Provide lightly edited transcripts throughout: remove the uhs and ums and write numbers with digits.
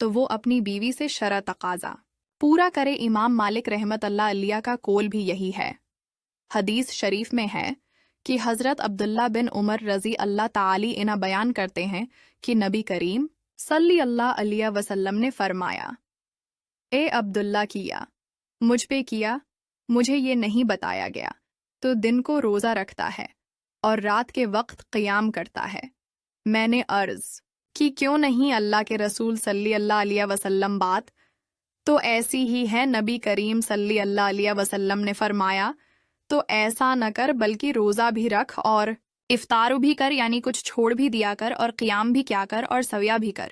تو وہ اپنی بیوی سے شرع تقاضا پورا کرے۔ امام مالک رحمت اللہ علیہ کا قول بھی یہی ہے۔ حدیث شریف میں ہے کہ حضرت عبداللہ بن عمر رضی اللہ تعالی عنہ بیان کرتے ہیں کہ نبی کریم صلی اللہ علیہ وسلم نے فرمایا، اے عبداللہ، کیا مجھ پہ کیا، مجھے یہ نہیں بتایا گیا تو دن کو روزہ رکھتا ہے اور رات کے وقت قیام کرتا ہے۔ میں نے عرض کی کیوں نہیں اللہ کے رسول صلی اللہ علیہ وسلم؟ بات تو ایسی ہی ہے۔ نبی کریم صلی اللہ علیہ وسلم نے فرمایا، تو ایسا نہ کر بلکہ روزہ بھی رکھ اور افطار بھی کر، یعنی کچھ چھوڑ بھی دیا کر، اور قیام بھی کیا کر اور سویا بھی کر،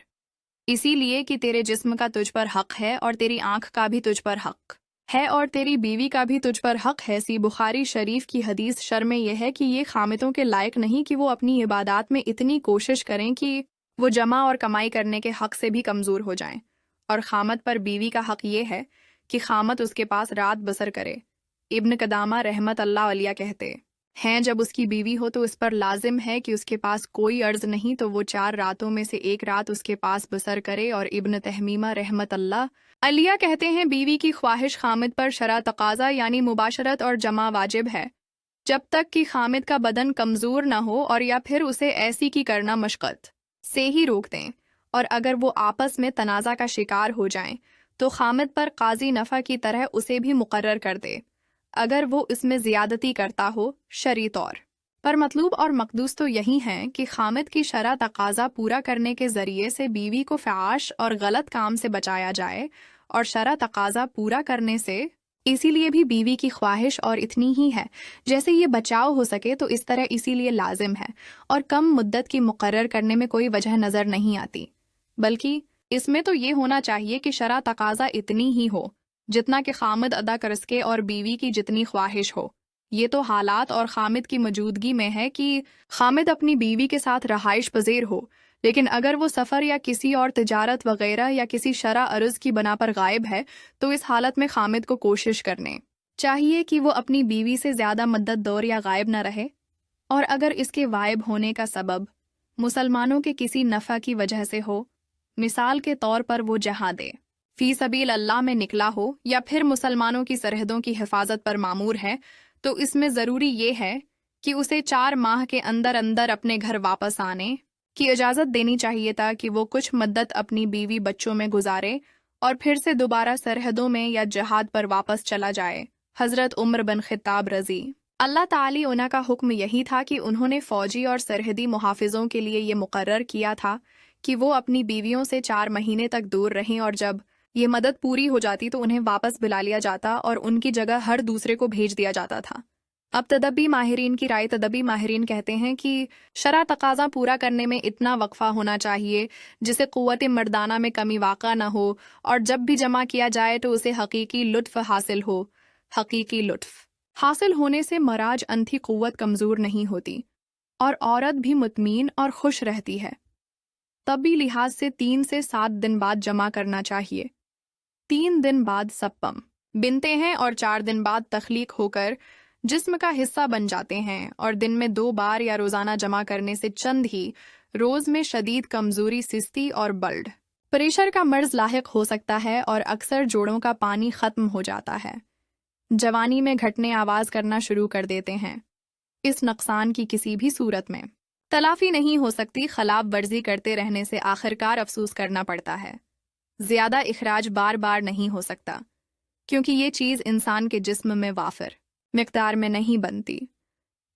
اسی لیے کہ تیرے جسم کا تجھ پر حق ہے اور تیری آنکھ کا بھی تجھ پر حق ہے اور تیری بیوی کا بھی تجھ پر حق ہے۔ سی بخاری شریف کی حدیث شرح میں یہ ہے کہ یہ خامتوں کے لائق نہیں کہ وہ اپنی عبادات میں اتنی کوشش کریں کہ وہ جمع اور کمائی کرنے کے حق سے بھی کمزور ہو جائیں، اور خامت پر بیوی کا حق یہ ہے کہ خامت اس کے پاس رات بسر کرے۔ ابن قدامہ رحمت اللہ علیہ کہتے ہیں، جب اس کی بیوی ہو تو اس پر لازم ہے کہ اس کے پاس کوئی عرض نہیں تو وہ 4 راتوں میں سے ایک رات اس کے پاس بسر کرے۔ اور ابن تہمیمہ رحمت اللہ علیہ کہتے ہیں، بیوی کی خواہش خامد پر شرع تقاضا یعنی مباشرت اور جمع واجب ہے، جب تک کہ خامد کا بدن کمزور نہ ہو اور یا پھر اسے ایسی کی کرنا مشقت سے ہی روک دیں، اور اگر وہ آپس میں تنازع کا شکار ہو جائیں تو خامد پر قاضی نفع کی طرح اسے بھی مقرر کر دے اگر وہ اس میں زیادتی کرتا ہو شرعی طور پر۔ مطلوب اور مقدوس تو یہی ہیں کہ خامد کی شرع تقاضا پورا کرنے کے ذریعے سے بیوی کو فحش اور غلط کام سے بچایا جائے، اور شرع تقاضا پورا کرنے سے اسی لیے بھی بیوی کی خواہش اور اتنی ہی ہے جیسے یہ بچاؤ ہو سکے، تو اس طرح اسی لیے لازم ہے، اور کم مدت کی مقرر کرنے میں کوئی وجہ نظر نہیں آتی، بلکہ اس میں تو یہ ہونا چاہیے کہ شرع تقاضا اتنی ہی ہو جتنا کہ خامد ادا کر سکے اور بیوی کی جتنی خواہش ہو۔ یہ تو حالات اور خامد کی موجودگی میں ہے کہ خامد اپنی بیوی کے ساتھ رہائش پذیر ہو، لیکن اگر وہ سفر یا کسی اور تجارت وغیرہ یا کسی شرع عرض کی بنا پر غائب ہے تو اس حالت میں خامد کو کوشش کرنے چاہیے کہ وہ اپنی بیوی سے زیادہ مدت دور یا غائب نہ رہے، اور اگر اس کے غائب ہونے کا سبب مسلمانوں کے کسی نفع کی وجہ سے ہو، مثال کے طور پر وہ جہاد فی سبیل اللہ میں نکلا ہو یا پھر مسلمانوں کی سرحدوں کی حفاظت پر مامور ہے، تو اس میں ضروری یہ ہے کہ اسے 4 ماہ کے اندر اندر اپنے گھر واپس آنے کی اجازت دینی چاہیے تاکہ وہ کچھ مدت اپنی بیوی بچوں میں گزارے اور پھر سے دوبارہ سرحدوں میں یا جہاد پر واپس چلا جائے۔ حضرت عمر بن خطاب رضی اللہ تعالی عنہ کا حکم یہی تھا کہ انہوں نے فوجی اور سرحدی محافظوں کے لیے یہ مقرر کیا تھا کہ وہ اپنی بیویوں سے 4 مہینے تک دور رہیں، اور جب یہ مدت پوری ہو جاتی تو انہیں واپس بلا لیا جاتا اور ان کی جگہ ہر دوسرے کو بھیج دیا جاتا تھا۔ اب تدبی ماہرین کی رائے، تدبی ماہرین کہتے ہیں کہ شرع تقاضا پورا کرنے میں اتنا وقفہ ہونا چاہیے جسے قوت مردانہ میں کمی واقع نہ ہو، اور جب بھی جمع کیا جائے تو اسے حقیقی لطف حاصل ہو۔ حقیقی لطف حاصل ہونے سے مراج انتھی قوت کمزور نہیں ہوتی اور عورت بھی مطمئن اور خوش رہتی ہے۔ طبی لحاظ سے 3 سے 7 دن بعد جمع کرنا چاہیے۔ 3 دن بعد سپم بنتے ہیں اور 4 دن بعد تخلیق ہو کر جسم کا حصہ بن جاتے ہیں، اور دن میں 2 بار یا روزانہ جمع کرنے سے چند ہی روز میں شدید کمزوری، سستی اور بلڈ پریشر کا مرض لاحق ہو سکتا ہے، اور اکثر جوڑوں کا پانی ختم ہو جاتا ہے۔ جوانی میں گھٹنے آواز کرنا شروع کر دیتے ہیں۔ اس نقصان کی کسی بھی صورت میں تلافی نہیں ہو سکتی، خلاف ورزی کرتے رہنے سے آخرکار افسوس کرنا پڑتا ہے۔ زیادہ اخراج بار بار نہیں ہو سکتا کیونکہ یہ چیز انسان کے جسم میں وافر مقدار میں نہیں بنتی۔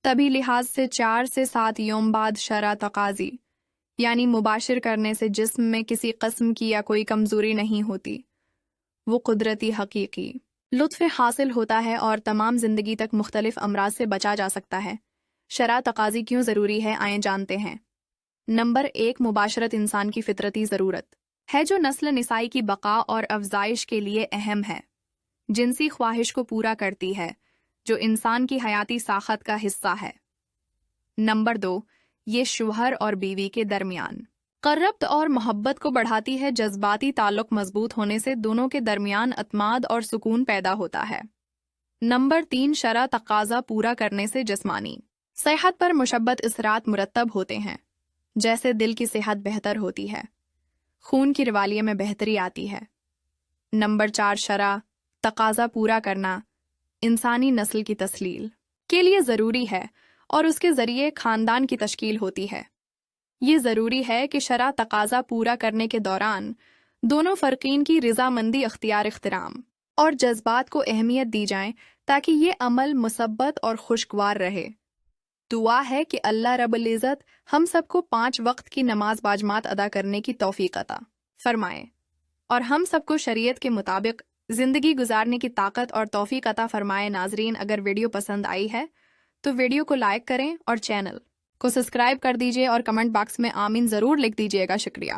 طبی لحاظ سے 4 سے 7 یوم بعد شرع تقاضی یعنی مباشر کرنے سے جسم میں کسی قسم کی یا کوئی کمزوری نہیں ہوتی، وہ قدرتی حقیقی لطف حاصل ہوتا ہے اور تمام زندگی تک مختلف امراض سے بچا جا سکتا ہے۔ شرع تقاضی کیوں ضروری ہے، آئیں جانتے ہیں۔ نمبر 1، مباشرت انسان کی فطرتی ضرورت ہے جو نسل نسائی کی بقا اور افزائش کے لیے اہم ہے، جنسی خواہش کو پورا کرتی ہے جو انسان کی حیاتی ساخت کا حصہ ہے۔ نمبر 2، یہ شوہر اور بیوی کے درمیان قربت اور محبت کو بڑھاتی ہے، جذباتی تعلق مضبوط ہونے سے دونوں کے درمیان اعتماد اور سکون پیدا ہوتا ہے۔ نمبر 3، شرع تقاضا پورا کرنے سے جسمانی صحت پر مثبت اثرات مرتب ہوتے ہیں، جیسے دل کی صحت بہتر ہوتی ہے، خون کی روالے میں بہتری آتی ہے۔ نمبر 4 شرع، تقاضا پورا کرنا انسانی نسل کی تسلیل کے لیے ضروری ہے اور اس کے ذریعے خاندان کی تشکیل ہوتی ہے۔ یہ ضروری ہے کہ شرع تقاضا پورا کرنے کے دوران دونوں فرقین کی رضامندی احترام اور جذبات کو اہمیت دی جائیں تاکہ یہ عمل مثبت اور خوشگوار رہے۔ دعا ہے کہ اللہ رب العزت ہم سب کو 5 وقت کی نماز باجماعت ادا کرنے کی توفیق عطا فرمائے اور ہم سب کو شریعت کے مطابق زندگی گزارنے کی طاقت اور توفیق عطا فرمائے۔ ناظرین، اگر ویڈیو پسند آئی ہے تو ویڈیو کو لائک کریں اور چینل کو سبسکرائب کر دیجئے اور کمنٹ باکس میں آمین ضرور لکھ دیجئے گا۔ شکریہ۔